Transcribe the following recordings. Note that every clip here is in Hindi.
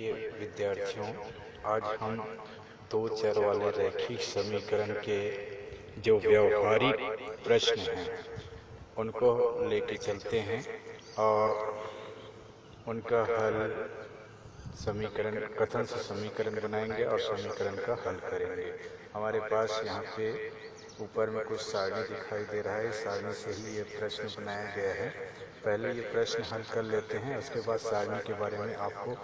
देखिए विद्यार्थियों, आज हम दो चर वाले रैखिक समीकरण के जो व्यवहारिक प्रश्न हैं उनको लेके चलते हैं और उनका हल समीकरण कथन से समीकरण बनाएंगे और समीकरण का हल करेंगे। हमारे पास यहाँ पे ऊपर में कुछ सारणी दिखाई दे रहा है। इस सारणी से ही ये प्रश्न बनाया गया है। पहले ये प्रश्न हल कर लेते हैं, उसके बाद सारणी के बारे में आपको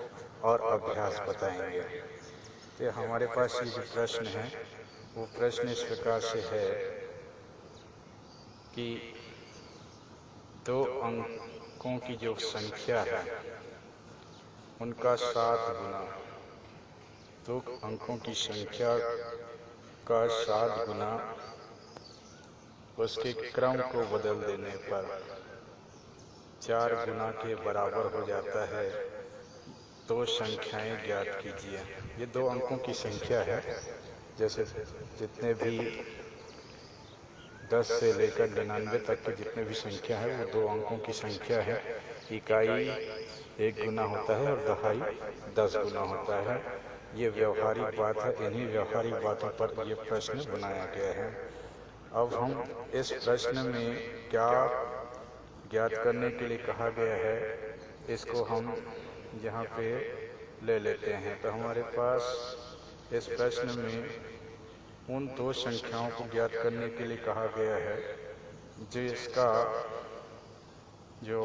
और अभ्यास बताएंगे। तो हमारे पास ये जो प्रश्न है वो प्रश्न इस प्रकार से है कि दो अंकों की जो संख्या है उनका 7 गुना, दो अंकों की संख्या का 7 गुना उसके क्रम को बदल देने पर 4 गुना के बराबर हो जाता है। दो संख्याएं ज्ञात कीजिए। ये दो अंकों की संख्या है। जैसे जितने भी 10 से लेकर 99 तक की जितने भी संख्या है वो दो अंकों की संख्या है। इकाई 1 गुना होता है और दहाई 10 गुना होता है। ये व्यवहारिक बात है। इन्हीं व्यवहारिक बातों पर यह प्रश्न बनाया गया है। अब हम इस प्रश्न में क्या ज्ञात करने के लिए कहा गया है इसको हम यहाँ पे ले लेते हैं। तो हमारे पास इस प्रश्न में उन दो संख्याओं को ज्ञात करने के लिए कहा गया है जिसका जो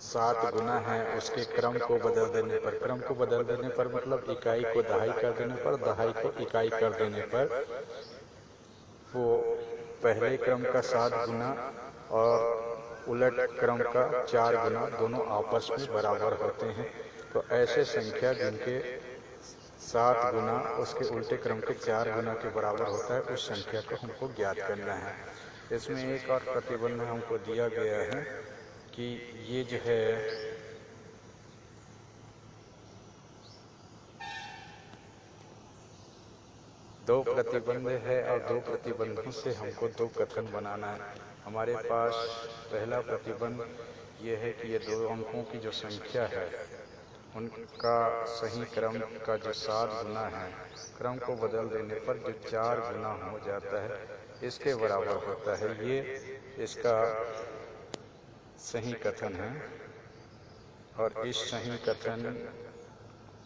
7 गुना है उसके क्रम को बदल देने पर, क्रम को बदल देने पर मतलब इकाई को दहाई कर देने पर, दहाई को इकाई कर देने पर वो पहले क्रम का 7 गुना और उलट क्रम का 4 गुना दोनों आपस में बराबर होते हैं। तो ऐसे संख्या जिनके 7 गुना उसके उल्टे क्रम के 4 गुना के बराबर होता है उस संख्या को हमको ज्ञात करना है। इसमें एक और प्रतिबंध हमको दिया गया है कि ये जो है दो प्रतिबंध है और दो प्रतिबंधों से हमको दो कथन बनाना है। हमारे पास पहला प्रतिबंध ये है कि ये दो अंकों की जो संख्या है उनका सही क्रम का जो 7 गुना है क्रम को बदल देने पर जो 4 गुना हो जाता है इसके बराबर होता है। ये इसका सही कथन है और इस सही कथन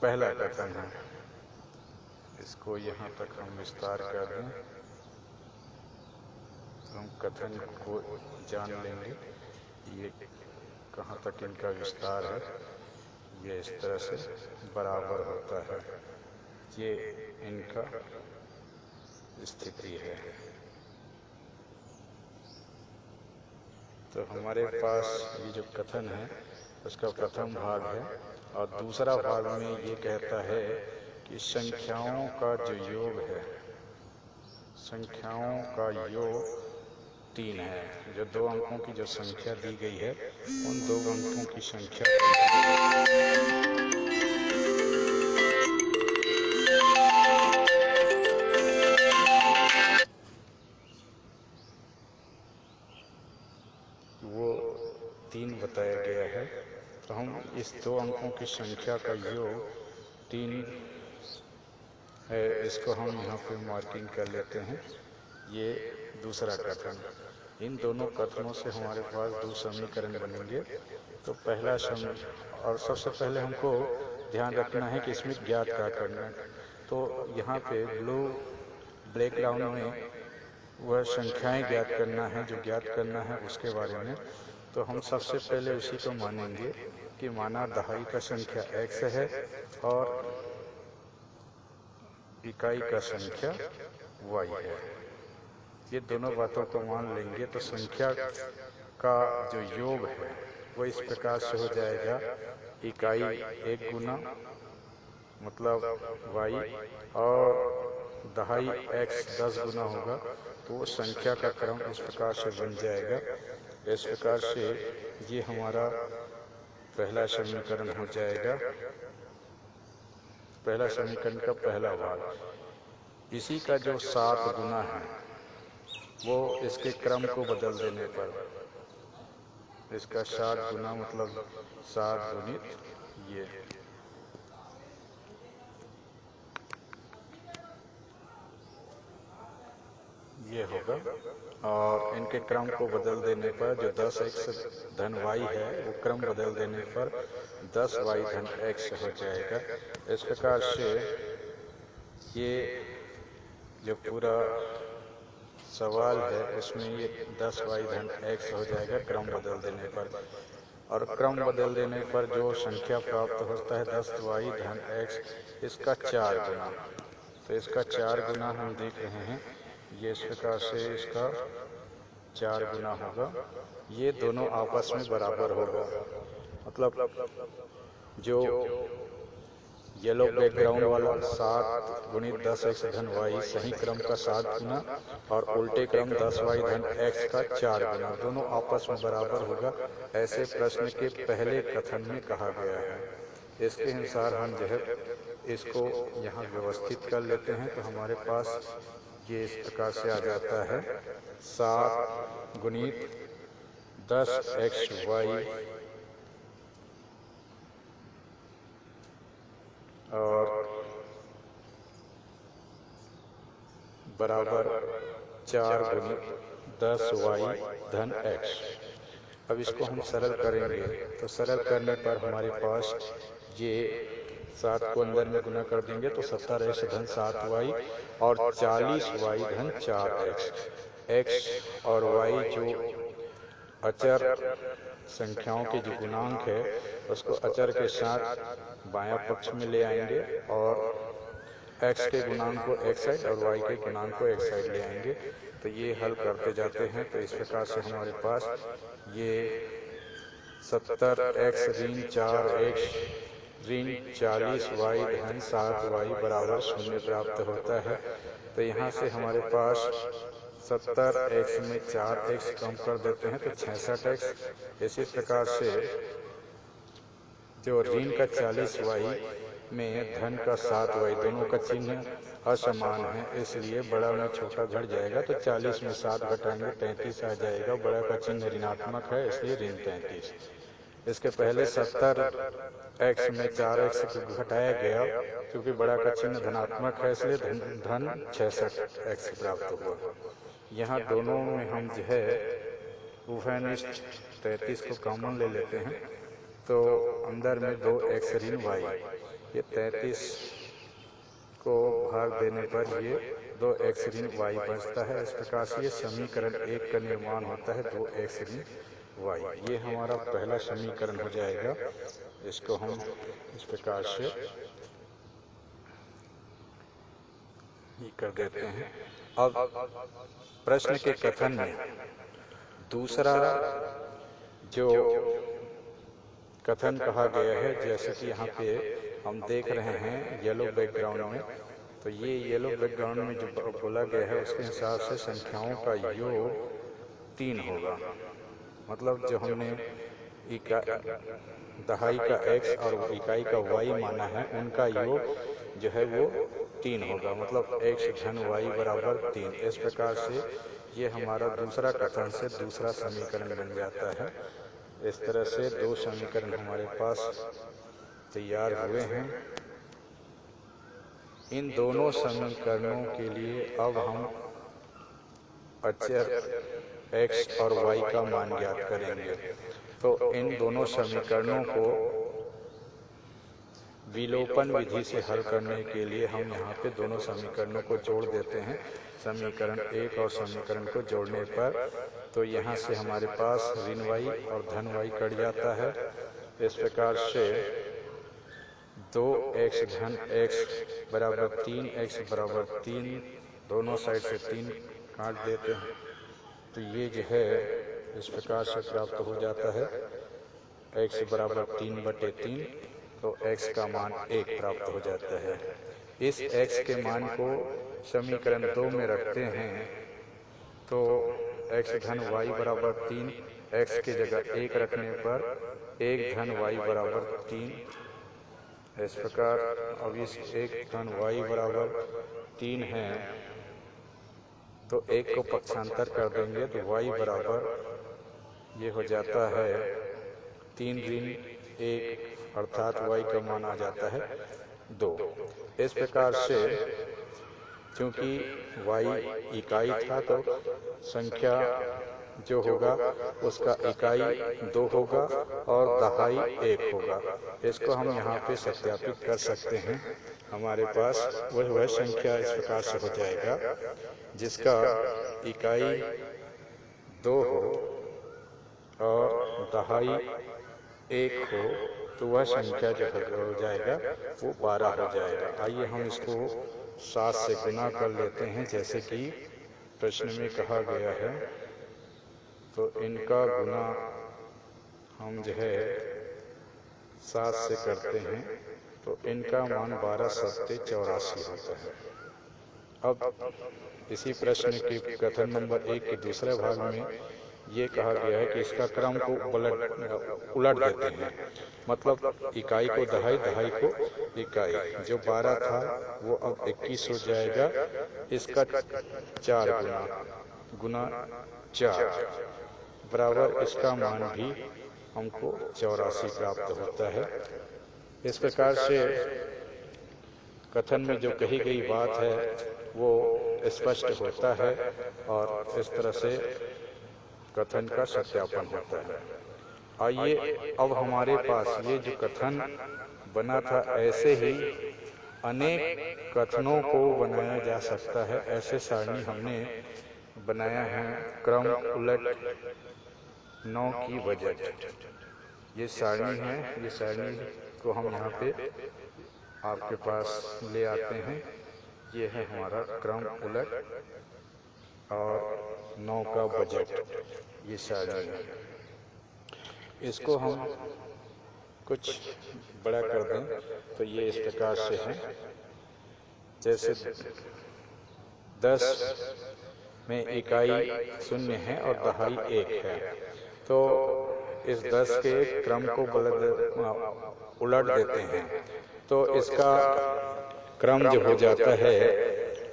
पहला कथन है। इसको यहाँ तक हम विस्तार कर दें तो हम कथन को जान लेंगे ये कहाँ तक इनका विस्तार है। ये इस तरह से बराबर होता है। ये इनका स्थिति है। तो हमारे पास ये जो कथन है उसका प्रथम भाग है और दूसरा भाग में ये कहता है कि संख्याओं का जो योग है, संख्याओं का योग 3 है। जो दो अंकों की जो संख्या दी गई है उन दो अंकों की संख्या वो 3 बताया गया है। तो हम इस दो अंकों की संख्या का योग 3 है, इसको हम यहाँ पे मार्किंग कर लेते हैं। ये दूसरा कथन। इन दोनों कथनों से हमारे पास दो समीकरण बनेंगे। तो पहला और सबसे पहले हमको ध्यान रखना है कि इसमें ज्ञात क्या करना है। तो यहाँ पे ब्लू बैकग्राउंड में वह संख्याएं ज्ञात करना है जो ज्ञात करना है उसके बारे में। तो हम सबसे पहले उसी को मानेंगे कि माना दहाई का संख्या x है और इकाई का संख्या y है। ये दोनों बातों को मान लेंगे तो संख्या का जो योग है वो इस प्रकार से हो जाएगा। इकाई 1 गुना मतलब y और दहाई x 10 गुना होगा तो वो संख्या का क्रम इस प्रकार से बन जाएगा। इस प्रकार से ये हमारा पहला समीकरण हो जाएगा, पहला समीकरण का पहला भाग। इसी का जो 7 गुना है वो इसके क्रम को बदल देने पर इसका 7 गुना मतलब 7 गुणित ये होगा। और इनके क्रम को बदल देने पर जो 10x धन y है वो क्रम बदल देने पर 10y धन x हो जाएगा। इस प्रकार से ये जो पूरा सवाल है उसमें ये 10y धन x हो जाएगा क्रम बदल देने पर। और क्रम बदल देने पर जो संख्या प्राप्त होता है 10y धन x, इसका 4 गुना। तो इसका 4 गुना हम देख रहे हैं, ये इस प्रकार से इसका 4 गुना होगा। ये दोनों आपस में बराबर होगा। मतलब जो येलो बैकग्राउंड वाला 7 गुणित 10x धन y सही क्रम का 7 गुना और उल्टे क्रम 10y धन x का 4 गुना, दोनों आपस में बराबर होगा। ऐसे प्रश्न के पहले कथन में कहा गया है। इसके अनुसार हम जो है इसको यहाँ व्यवस्थित कर लेते हैं। तो हमारे पास ये इस प्रकार से आ जाता है 7 गुणित 10xy और बराबर 4 गुणित 10y धन x। अब इसको हम सरल करेंगे तो सरल करने पर हमारे पास ये 7 को अंदर में गुना कर देंगे तो 17x धन 7y और 40y धन 4x। x और y जो अचर संख्याओं के जो गुणांक है उसको अचर के साथ बायां पक्ष में ले आएंगे और x के गुणांक को x साइड और y के गुणांक को x साइड ले आएंगे। तो ये हल करते जाते हैं। तो इस प्रकार से हमारे पास ये 70x ऋण 4x ऋण 40y धन 7y बराबर 0 प्राप्त होता है। तो यहाँ से हमारे पास 70x में 4x कम कर देते हैं तो 66x। इसी प्रकार से जो ऋण का 40y में धन का 7y, दोनों का चिन्ह असमान है, इसलिए बड़ा में छोटा घट जाएगा। तो 40 में 7 घटाएंगे 33 आ जाएगा। बड़ा का चिन्ह ऋणात्मक है इसलिए ऋण 33। इसके पहले 70x में 4x घटाया गया क्योंकि बड़ा का चिन्ह धनात्मक है इसलिए धन 66x प्राप्त हुआ। यहाँ दोनों में हम जो है उभयनिष्ठ 33 को कॉमन ले लेते हैं तो अंदर में 2x ऋण y, ये 33 को भाग देने पर ये 2x ऋण y बचता है। इस प्रकार से ये समीकरण 1 का निर्माण होता है 2x ऋण y। ये हमारा पहला समीकरण हो जाएगा। इसको हम इस प्रकार से ये कर देते हैं। अब प्रश्न के कथन में दूसरा जो कथन कहा गया है, जैसे कि यहाँ पे हम देख रहे हैं येलो बैकग्राउंड में, तो ये येलो बैकग्राउंड में जो बोला गया है उसके हिसाब से संख्याओं का योग 3 होगा। मतलब जो हमने दहाई का x और इकाई का y माना है उनका योग जो है वो 3 होगा। मतलब x धन y बराबर 3। इस प्रकार से ये हमारा दूसरा कथन से दूसरा समीकरण बन जाता है। इस तरह से 2 समीकरण हमारे पास तैयार हुए हैं। इन दोनों समीकरणों के लिए अब हम अचर x और y का मान ज्ञात करेंगे। तो इन दोनों समीकरणों को विलोपन विधि से हल करने के लिए हम यहाँ पे दोनों समीकरणों को जोड़ देते हैं। समीकरण 1 और समीकरण को जोड़ने पर तो यहाँ से हमारे पास ऋण y और धन y कट जाता है। इस प्रकार से 2x धन x बराबर 3x बराबर 3, दोनों साइड से 3 काट देते हैं तो ये जो है इस प्रकार से प्राप्त हो जाता है x बराबर 3/3। तो x का मान 1 प्राप्त हो जाता है। इस x के मान को समीकरण 2 में रखते हैं तो x धन y बराबर 3, x की जगह 1 रखने पर 1 धन y बराबर 3। इस प्रकार अब इस 1 धन y बराबर 3 है तो 1 को पक्षांतर कर देंगे तो y बराबर ये हो जाता है 3 ऋण 1 अर्थात y का मान आ जाता है 2। इस प्रकार से चूंकि y इकाई था तो संख्या जो होगा उसका इकाई 2 होगा और दहाई 1 होगा। इसको हम यहाँ पे सत्यापित कर सकते हैं। हमारे पास वह संख्या इस प्रकार से हो जाएगा जिसका इकाई 2 हो और दहाई 1 हो, तो वह संख्या जो हो जाएगा वो 12 हो जाएगा। आइए हम इसको 7 से गुना कर लेते हैं जैसे कि प्रश्न में कहा गया है। तो इनका गुना हम जो है 7 से करते हैं तो इनका मान 12 सत्ते 84 होता है। अब इसी प्रश्न के कथन नंबर 1 के दूसरे भाग में ये कहा गया है कि इसका क्रम को उलट देते हैं, मतलब इकाई को दहाई, दहाई को इकाई। जो 12 था वो अब 21 हो जाएगा। इसका 4 गुना 4 बराबर इसका मान भी हमको 84 प्राप्त होता है। इस प्रकार से कथन में जो कही गई बात है वो स्पष्ट होता है और इस तरह से कथन का सत्यापन होता है। आइए अब हमारे पास ये जो कथन बना था ऐसे ही अनेक कथनों को बनाया जा सकता है। ऐसे सारणी हमने बनाया है क्रम उलट 9 की बजट। ये सारणी है, ये सारणी को हम यहाँ पे आपके पास ले आते हैं। ये है हमारा क्रम उलट और 9 का बजट, ये सारणी है। इसको हम कुछ बड़ा कर दें तो ये इस प्रकार से है। जैसे 10 में इकाई 0 है और दहाई 1 है, तो इस 10 के क्रम को उलट देते हैं तो इसका क्रम जो हो जाता है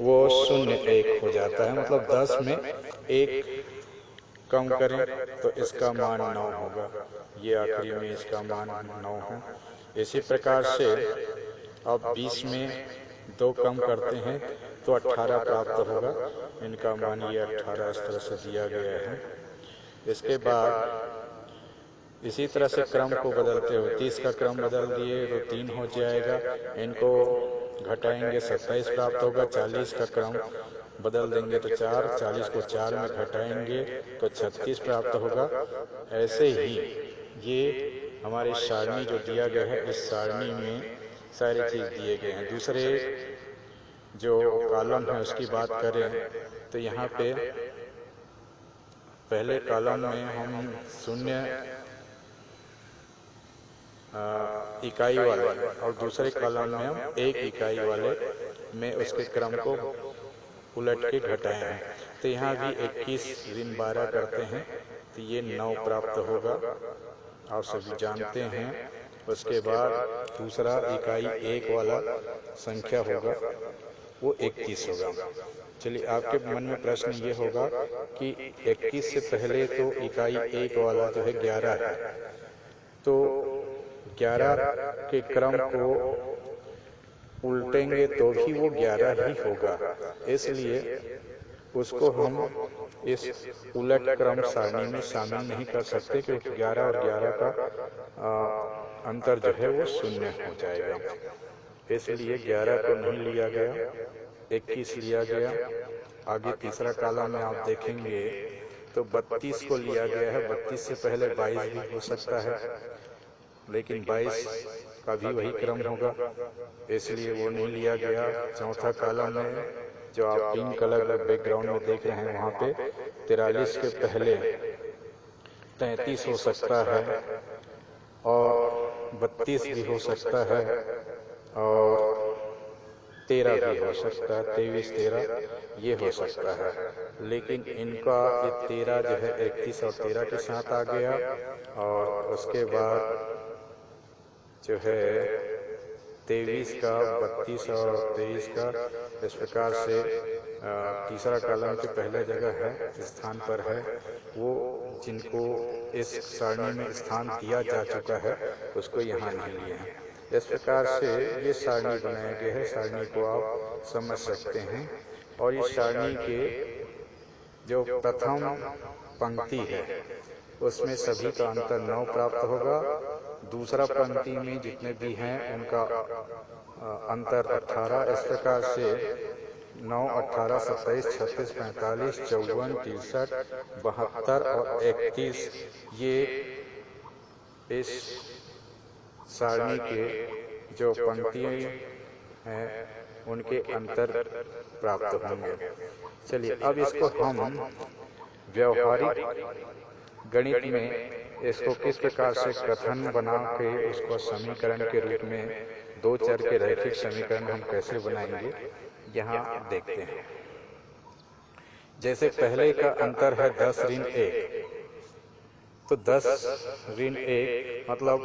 वो 0 1 हो जाता है। मतलब 10 में 1 कम करें तो इसका मान 9 होगा। ये आखिरी में इसका मान 9 है। इसी प्रकार से अब 20 में 2 कम करते हैं तो 18 प्राप्त होगा। इनका मान ये 18 इस तरह से दिया गया है। इसके बाद इसी तरह से क्रम को बदलते हुए 30 का क्रम बदल दिए तो 3 हो जाएगा। इनको घटाएंगे 27 प्राप्त होगा। 40 का क्रम बदल देंगे तो 4, 40 को 4 में घटाएंगे तो 36 प्राप्त होगा। ऐसे ही ये हमारी सारणी जो दिया गया है, इस सारणी में सारी चीज दिए गए हैं। दूसरे जो कॉलम है उसकी बात करें तो यहाँ पे पहले कॉलम में हम 0 इकाई वाले और दूसरे कॉलम में हम 1 इकाई वाले में उसके क्रम को उलट के घटाए हैं। तो यहाँ भी 21 ऋण 12 करते हैं तो ये 9 प्राप्त होगा, आप सभी जानते हैं। उसके बाद दूसरा इकाई 1 वाला संख्या होगा वो 21 होगा। चलिए, आपके मन में प्रश्न ये होगा कि 21 से पहले तो इकाई 1 वाला जो है 11 है, तो 11 के क्रम को उल्टेंगे तो भी वो 11 ही होगा। इसलिए उसको हम इस उलट क्रम सारणी में शामिल नहीं कर सकते क्योंकि 11 और 11 का अंतर जो है वो 0 हो जाएगा। इसलिए 11 को नहीं लिया गया, 21 लिया गया। आगे तीसरा कॉलम में आप देखेंगे तो 32 को लिया गया है। 32 से पहले 22 भी हो सकता है, लेकिन 22 का भी वही क्रम होगा, इसलिए वो नहीं लिया गया। चौथा कॉलम में जो आप पिंक कलर बैकग्राउंड में देख रहे हैं वहाँ पे 43 के पहले 33 हो सकता है और 32 भी हो सकता है और 13 भी हो सकता है। 23, 13 ये हो सकता है। लेकिन इनका ये 13 जो है 31 और 13 के साथ आ गया और उसके बाद जो है 23 का 32 और 23 का इस प्रकार से तीसरा कॉलम के पहले जगह है स्थान पर है वो जिनको इस सारणी में स्थान दिया जा चुका है उसको यहाँ नहीं लिए हैं। इस प्रकार से ये सारणी बनाया गया है, सारणी को आप समझ सकते हैं। और इस सारणी के जो प्रथम पंक्ति है उसमें सभी का अंतर 9 प्राप्त होगा। दूसरा पंक्ति में जितने भी हैं उनका अंतर 18। इस प्रकार से 9, 18, 27, 36, 45, 54, 63, 72 और 31 ये इस सारणी के जो पंक्तियाँ हैं उनके अंतर प्राप्त होंगे। चलिए अब इसको हम व्यवहारिक गणित में इसको किस प्रकार से कथन बना के उसको समीकरण के रूप में 2 चर के रैखिक समीकरण हम कैसे बनाएंगे यहाँ देखते हैं। जैसे पहले का अंतर है 10 ऋण 1, तो 10 ऋण 1 मतलब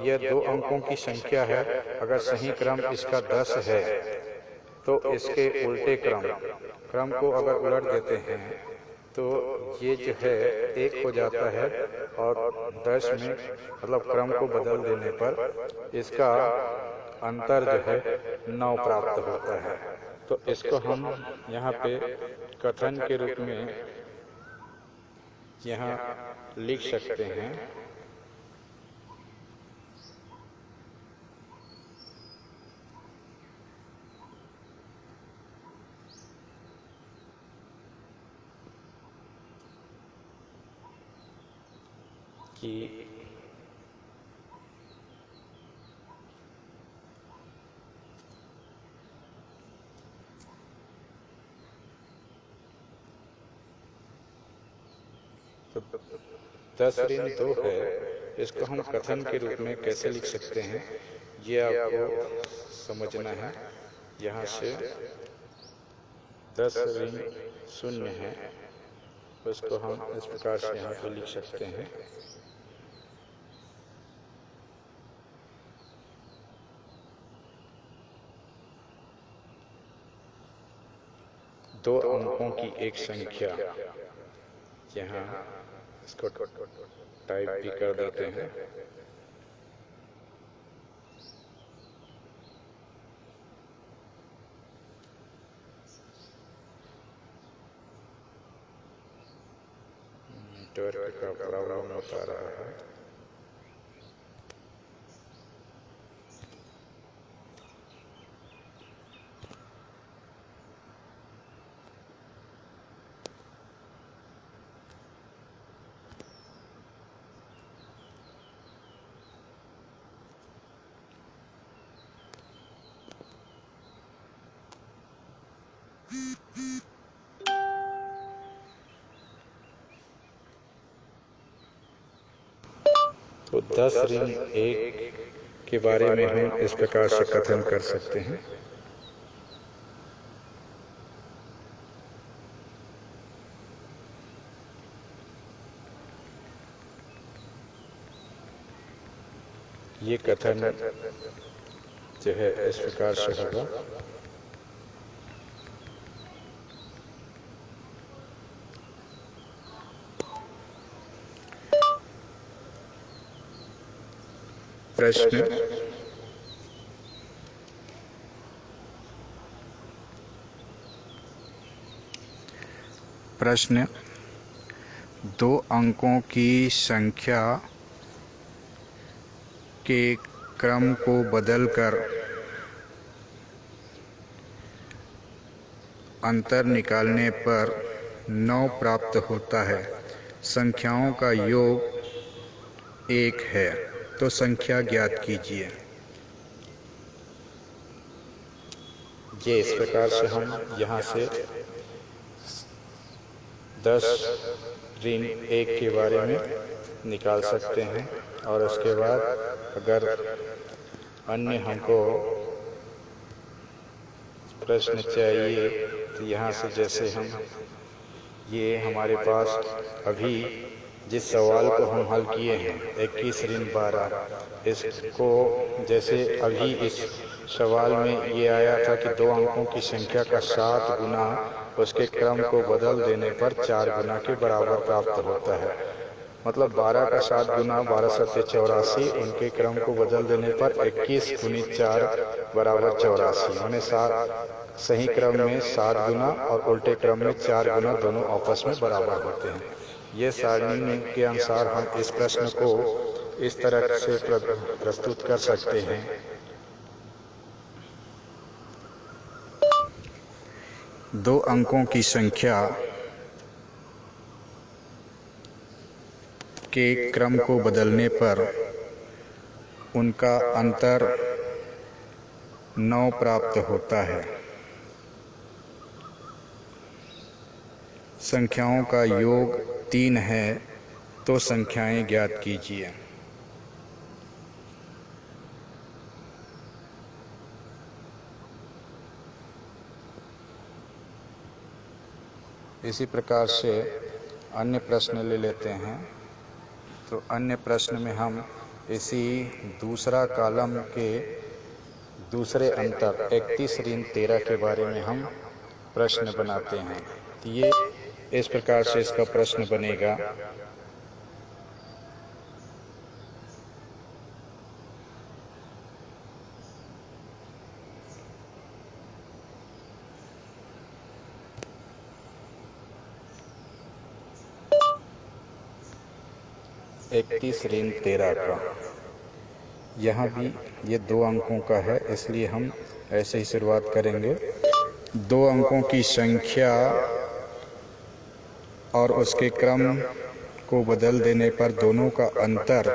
यह 2 अंकों की संख्या है। अगर सही क्रम इसका 10 है तो इसके उल्टे क्रम को अगर उलट देते हैं तो ये जो है 1 हो जाता है और 10 में मतलब क्रम को बदल देने पर इसका अंतर जो है 9 प्राप्त होता है। तो इसको हम यहाँ पे कथन के रूप में यहाँ लिख सकते हैं। कि तो 10 ऋण 2 है, इसको हम कथन के रूप में कैसे लिख सकते हैं ये आपको समझना है। यहाँ से 10 ऋण 0 है, उसको हम इस प्रकार से यहाँ पे लिख सकते हैं। दो अंकों की एक संख्या, यहाँ इसको टाइप भी कर देते हैं। नेटवर्क का प्रॉब्लम बता रहा है। तो 10 ऋण 1 के बारे में हम इस प्रकार से कथन कर सकते हैं। ये कथन जो है इस प्रकार से होगा। प्रश्न 2 अंकों की संख्या के क्रम को बदलकर अंतर निकालने पर 9 प्राप्त होता है। संख्याओं का योग 1 है, तो संख्या ज्ञात कीजिए। ये इस प्रकार से हम यहाँ से 10 ऋण 1 के बारे में निकाल सकते हैं। और उसके बाद अगर अन्य हमको प्रश्न चाहिए तो यहाँ से जैसे हम ये हमारे पास अभी जिस सवाल को हम हल किए हैं 21 ऋण 12, इसको जैसे अभी इस सवाल में ये आया था कि 2 अंकों की संख्या का 7 गुना उसके क्रम को बदल देने पर 4 गुना के बराबर प्राप्त होता है। मतलब 12 का 7 गुना 12 सत्ते 84, उनके क्रम को बदल देने पर 21 गुनी 4 बराबर 84। मैंने सही क्रम में 7 गुना और उल्टे क्रम में 4 गुना दोनों आपस में बराबर होते हैं। ये सारणी के अनुसार हम इस प्रश्न को इस तरह से प्रस्तुत कर सकते हैं। दो अंकों की संख्या के क्रम को बदलने पर उनका अंतर 9 प्राप्त होता है। संख्याओं का योग 3 है तो संख्याएं ज्ञात कीजिए। इसी प्रकार से अन्य प्रश्न ले लेते हैं। तो अन्य प्रश्न में हम इसी दूसरा कॉलम के दूसरे अंतर 31-13 के बारे में हम प्रश्न बनाते हैं। तो ये इस प्रकार से इसका प्रश्न बनेगा। इकतीस ऋण 13 का, यहाँ भी ये 2 अंकों का है, इसलिए हम ऐसे ही शुरुआत करेंगे। 2 अंकों की संख्या और उसके क्रम को बदल देने पर दोनों का अंतर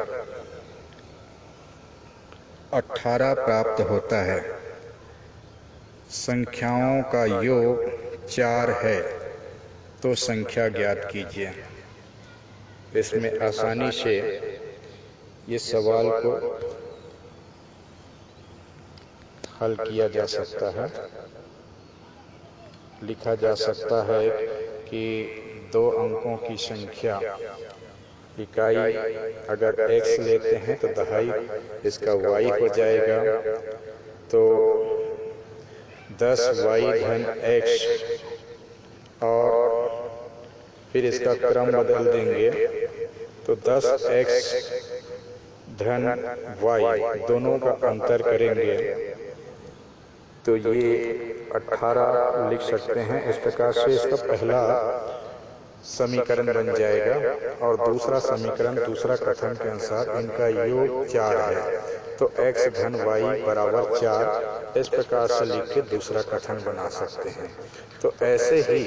18 प्राप्त होता है। संख्याओं का योग 4 है तो संख्या ज्ञात कीजिए। इसमें आसानी से ये सवाल को हल किया जा सकता है। लिखा जा सकता है कि 2 अंकों की संख्या इकाई अगर x लेते हैं तो दहाई इसका y हो जाएगा। तो 10y धन x और फिर इसका क्रम बदल देंगे तो 10x धन y दोनों का अंतर करेंगे तो ये 18 लिख सकते हैं। इस प्रकार से इसका पहला समीकरण बन जाएगा और दूसरा समीकरण दूसरा कथन के अनुसार इनका योग 4 है तो x धन y बराबर 4 इस प्रकार से लिख के दूसरा कथन बना सकते हैं। तो ऐसे ही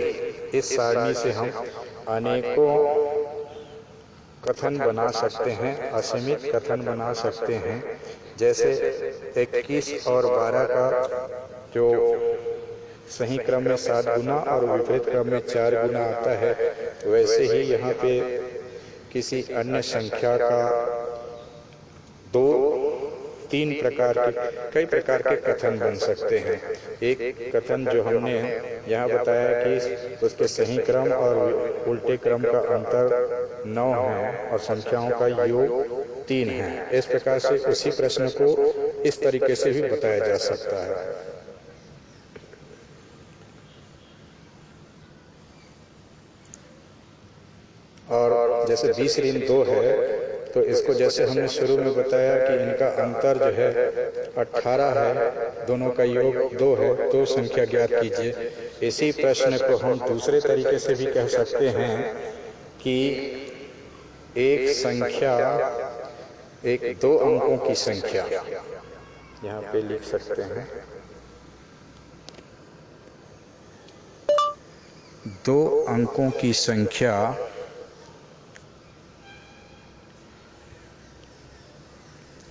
इस सारणी से हम अनेकों कथन बना सकते हैं, असीमित कथन बना सकते हैं। जैसे 21 और 12 का जो सही क्रम में 7 गुना और विपरीत क्रम में 4 गुना आता है, वैसे ही यहाँ पे किसी अन्य संख्या का 2-3 प्रकार के कई प्रकार के कथन बन सकते हैं। एक कथन जो हमने यहाँ बताया कि उसके सही क्रम और उल्टे क्रम का अंतर 9 है और संख्याओं का योग 3 है। इस प्रकार से उसी प्रश्न को इस तरीके से भी बताया जा सकता है। और जैसे 20 ऋण 2 है तो इसको जैसे हमने शुरू में बताया कि इनका अंतर जो है 18 है, दोनों का योग 2 है तो संख्या ज्ञात कीजिए। इसी प्रश्न को हम दूसरे तरीके से भी कह सकते हैं कि एक संख्या एक 2 अंकों की संख्या यहाँ पे लिख सकते हैं। 2 अंकों की संख्या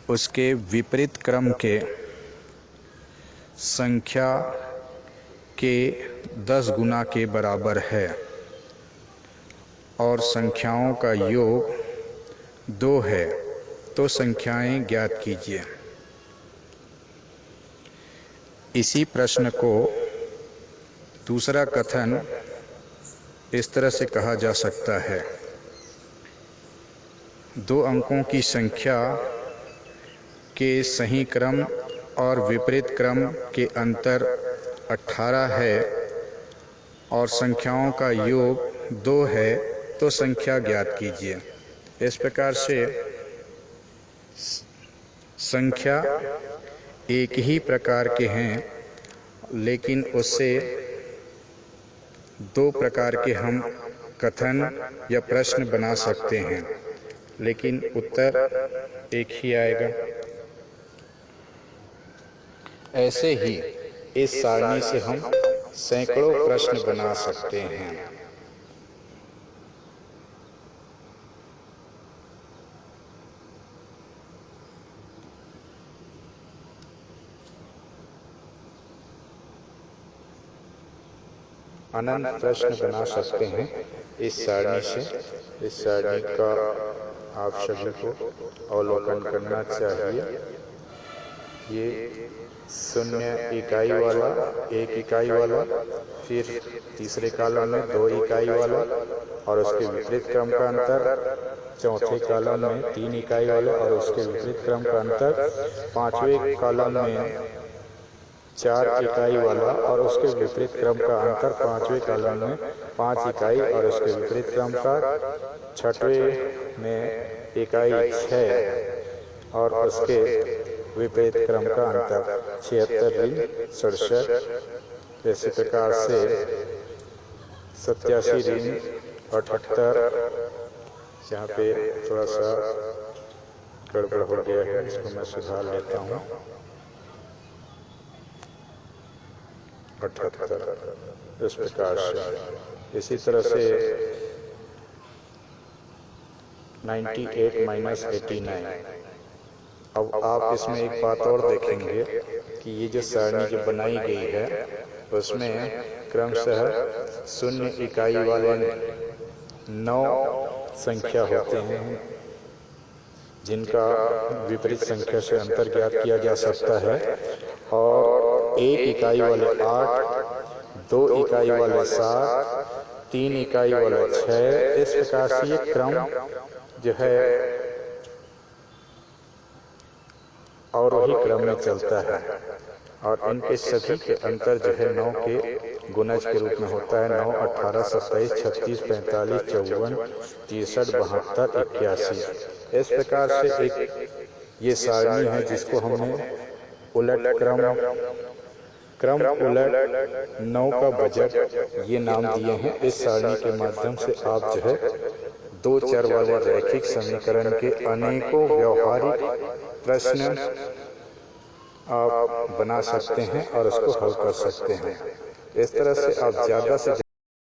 उसके विपरीत क्रम के संख्या के 10 गुना के बराबर है और संख्याओं का योग 2 है तो संख्याएं ज्ञात कीजिए। इसी प्रश्न को दूसरा कथन इस तरह से कहा जा सकता है। 2 अंकों की संख्या के सही क्रम और विपरीत क्रम के अंतर 18 है और संख्याओं का योग 2 है तो संख्या ज्ञात कीजिए। इस प्रकार से संख्या एक ही प्रकार के हैं, लेकिन उससे दो प्रकार के हम कथन या प्रश्न बना सकते हैं, लेकिन उत्तर एक ही आएगा। ऐसे ही इस सारणी से हम सैकड़ों प्रश्न बना सकते हैं। अनंत प्रश्न बना सकते हैं इस सारणी से। इस सारणी का आप सभी को अवलोकन करना चाहिए। ये 0 इकाई वाला, 1 इकाई वाला, फिर तीसरे कॉलम में 2 इकाई वाला और उसके विपरीत क्रम का अंतर, चौथे कॉलम में 3 इकाई वाला और उसके विपरीत क्रम का अंतर, पांचवें कॉलम में 4 इकाई वाला और उसके विपरीत क्रम का अंतर, पांचवें कॉलम में 5 इकाई और उसके विपरीत क्रम का, छठवें में इकाई 6 और उसके विपरीत क्रम का अंतर, 76 ऋण 67। इसी प्रकार से 87 ऋण 78, यहाँ पे थोड़ा सा गड़बड़ हो गया है, इसको मैं सुधार लेता हूँ। 78 इस प्रकार से। इसी तरह से 98 माइनस 89। अब आप इसमें एक बात और देखेंगे कि ये जो सारणी जो बनाई गई है उसमें क्रमशः 0 इकाई वाले 9 संख्या होते हैं, जिनका विपरीत संख्या से अंतर ज्ञात किया जा सकता है, और 1 इकाई वाले 8, 2 इकाई वाले 7, 3 इकाई वाले 6। इस प्रकार से ये क्रम जो है और वही क्रम में चलता है, और इनके सभी के अंतर जो है 9 के गुणज के रूप में होता है। 9, 18, 27, 36, 45, 54, 63, 72, 81। इस प्रकार से एक ये सारणी है जिसको हमने उलट क्रम उलट 9 का बजट ये नाम दिए हैं। इस सारणी के माध्यम से आप जो है 2 चर वाले रैखिक समीकरण के अनेकों व्यवहारिक प्रश्न आप बना सकते हैं और उसको हल कर सकते हैं। इस तरह से आप ज़्यादा से